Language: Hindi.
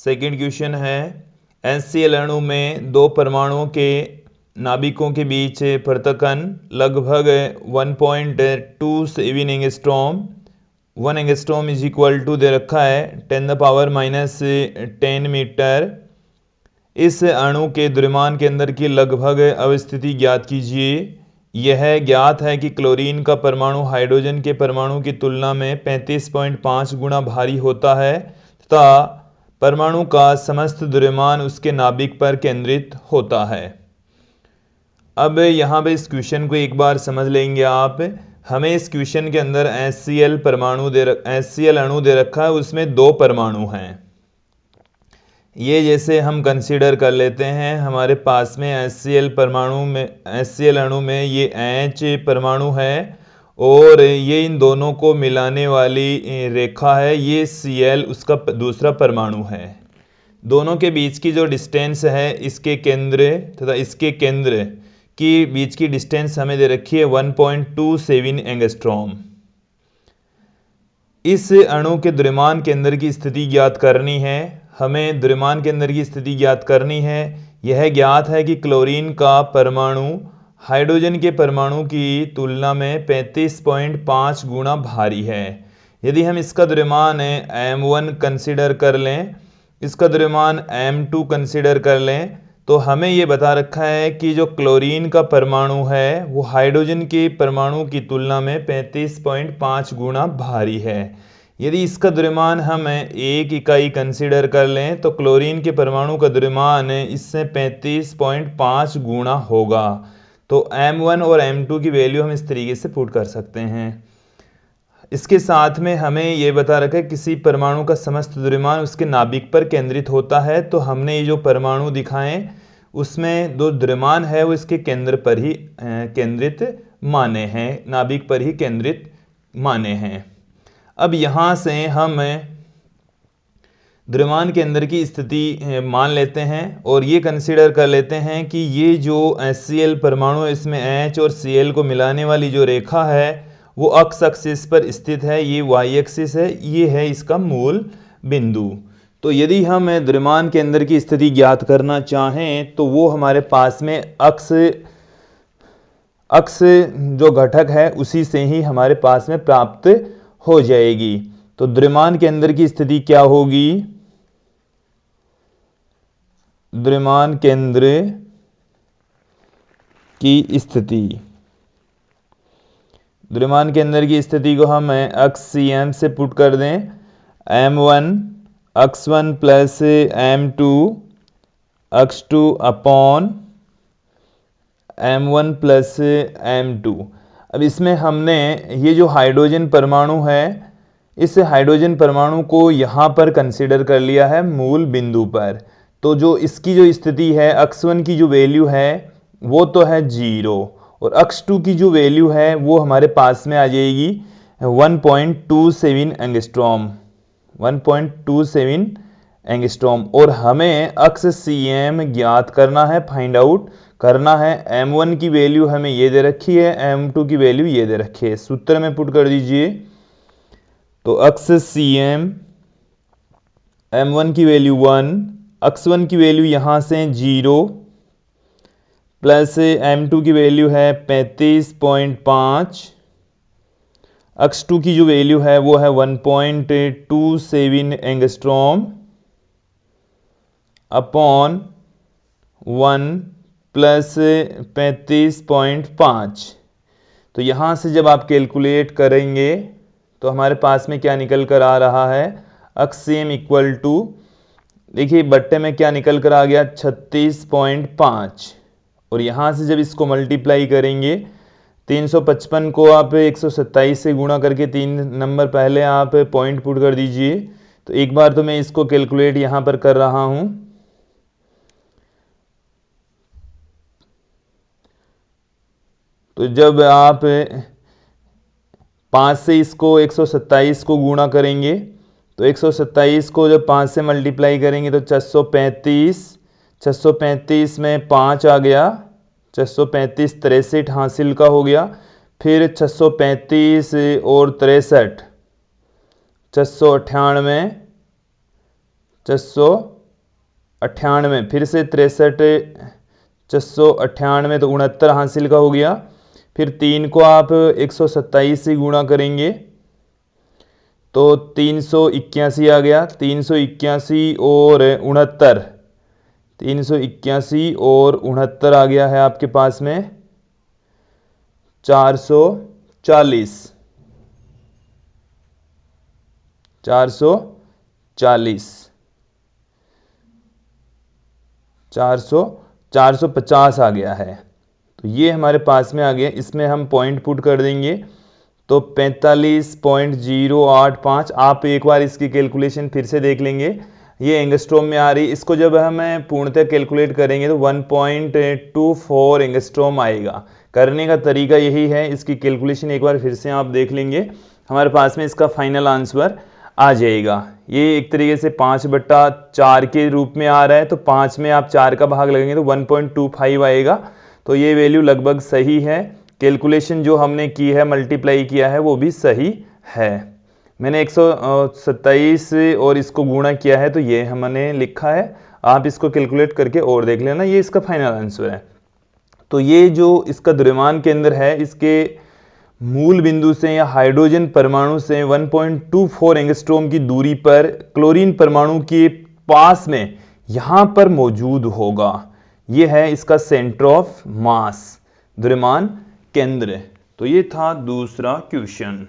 सेकंड क्वेश्चन है HCl अणु में दो परमाणुओं के नाभिकों के बीच पृथक्करण लगभग 1.27 angstrom 1 angstrom is equal to दे रखा है 10⁻⁻10 मीटर। इस अणु के द्रव्यमान के अंदर की लगभग अवस्थिति ज्ञात कीजिए। यह ज्ञात है कि क्लोरीन का परमाणु हाइड्रोजन के परमाणु की तुलना में 35.5 गुना भारी होता है तथा परमाणु का समस्त द्रव्यमान उसके नाभिक पर केंद्रित होता है। अब यहाँ पे इस क्वेश्चन को एक बार समझ लेंगे आप। हमें इस क्वेश्चन के अंदर HCl अणु दे रखा है, उसमें दो परमाणु हैं। ये जैसे हम कंसीडर कर लेते हैं हमारे पास में HCl अणु में ये H परमाणु है और ये इन दोनों को मिलाने वाली रेखा है, ये Cl उसका दूसरा परमाणु है। दोनों के बीच की जो डिस्टेंस है इसके केंद्र तथा इसके केंद्र की बीच की डिस्टेंस हमें दे रखी है 1.27 एंगस्ट्रॉम। इस अणु के द्रव्यमान केंद्र की स्थिति ज्ञात करनी है। हमें द्रव्यमान केंद्र की स्थिति ज्ञात करनी है। यह ज्ञात है कि क्लोरीन का परमाणु हाइड्रोजन के परमाणु की तुलना में 35.5 गुना भारी है। यदि हम इसका द्रव्यमान m1 कंसीडर कर लें, इसका द्रव्यमान m2 कंसीडर कर लें, तो हमें ये बता रखा है कि जो क्लोरीन का परमाणु है वो हाइड्रोजन के परमाणु की तुलना में 35.5 गुना भारी है। यदि इसका द्रव्यमान हम 1 इकाई कंसीडर कर लें तो क्लोरीन के परमाणु का द्रव्यमान इससे 35.5 गुना होगा। तो m1 और m2 की वैल्यू हम इस तरीके से पुट कर सकते हैं। इसके साथ में हमें यह बता रखा है किसी परमाणु का समस्त द्रव्यमान उसके नाभिक पर केंद्रित होता है। तो हमने ये जो परमाणु दिखाएं उसमें जो द्रव्यमान है वो इसके केंद्र पर ही केंद्रित माने हैं, नाभिक पर ही केंद्रित माने हैं। अब यहाँ से हम द्रव्यमान केंद्र की स्थिति मान लेते हैं और ये कंसीडर कर लेते हैं कि ये जो HCl परमाणु है इसमें H और Cl को मिलाने वाली जो रेखा है वो अक्ष एक्सिस पर स्थित है, ये y एक्सिस है, ये है इसका मूल बिंदु। तो यदि हम द्रव्यमान केंद्र की स्थिति ज्ञात करना चाहें तो वो हमारे पास में अक्ष जो घटक है उसी से ही हमारे पास में प्राप्त हो जाएगी। तो द्रव्यमान केंद्र की स्थिति क्या होगी? द्रव्यमान केंद्र की स्थिति, द्रव्यमान केंद्र की स्थिति को हम अक्ष Cm से पुट कर दें, m1 अक्ष 1 प्लस m2 अक्ष 2 अपॉन m1 प्लस m2। अब इसमें हमने ये जो हाइड्रोजन परमाणु है इस हाइड्रोजन परमाणु को यहाँ पर कंसीडर कर लिया है मूल बिंदु पर। तो जो इसकी जो स्थिति है अक्ष 1 की जो वैल्यू है वो तो है 0 और अक्ष 2 की जो वैल्यू है वो हमारे पास में आ जाएगी 1.27 एंगस्ट्रॉम, 1.27 एंगस्ट्रॉम। और हमें अक्ष Cm ज्ञात करना है, फाइंड आउट करना है। m1 की वैल्यू हमें ये दे रखी है, m2 की वैल्यू ये दे रखी है। सूत्र में पुट कर दीजिए। तो अक्ष Cm m1 की वैल्यू 1, अक्ष 1 की वैल्यू यहाँ से 0 प्लस m2 की वैल्यू है 35.5, अक्ष 2 की जो वैल्यू है वो है 1.27 एंगस्ट्रॉम अपॉन 1 प्लस 35.5। तो यहाँ से जब आप कैलकुलेट करेंगे तो हमारे पास में क्या निकल कर आ रहा है? अक्ष Cm इक्वल टू, देखिए बट्टे में क्या निकल कर आ गया 36.5 और यहाँ से जब इसको मल्टीप्लाई करेंगे 355 को आप 127 से गुणा करके 3 नंबर पहले आप पॉइंट पुट कर दीजिए। तो एक बार तो मैं इसको कैलकुलेट यहाँ पर कर रहा हूँ। तो जब आप 5 से इसको 127 को गुणा करेंगे तो 127 को जब 5 से मल्टीप्लाई करेंगे तो 635 में 5 आ गया, 635 63 हासिल का हो गया। फिर 635 और 63 698 98, फिर से 63 698 तो 69 हासिल का हो गया। फिर 3 को आप 127 से गुणा करेंगे तो 381 आ गया। 381 और 69, 381 और 69 आ गया है आपके पास में 440, 450 आ गया है। तो ये हमारे पास में आ गया। इसमें हम पॉइंट पुट कर देंगे तो 45.085। आप एक बार इसकी कैलकुलेशन फिर से देख लेंगे, ये एंगस्ट्रॉम में आ रही। इसको जब हम पूर्णतः कैलकुलेट करेंगे तो 1.24 एंगस्ट्रॉम आएगा। करने का तरीका यही है, इसकी कैलकुलेशन एक बार फिर से आप देख लेंगे, हमारे पास में इसका फाइनल आंसर आ जाएगा। ये एक तरीके से 5/4 के रूप में आ रहा है, तो 5 में आप 4 का भाग लगेंगे तो 1.25 आएगा। तो ये वैल्यू लगभग सही है। कैलकुलेशन जो हमने की है, मल्टीप्लाई किया है, वो भी सही है। मैंने 127 और इसको गुणा किया है तो ये हमने लिखा है। आप इसको कैलकुलेट करके और देख लेना, ये इसका फाइनल आंसर है। तो ये जो इसका द्रव्यमान केंद्र है, इसके मूल बिंदु से या हाइड्रोजन परमाणु से 1.24 एंगस्ट्रॉम की दूरी पर क्लोरीन परमाणु के पास में यहां पर मौजूद होगा। यह है इसका सेंटर ऑफ मास, द्रव्यमान केंद्र। तो ये था दूसरा क्वेश्चन।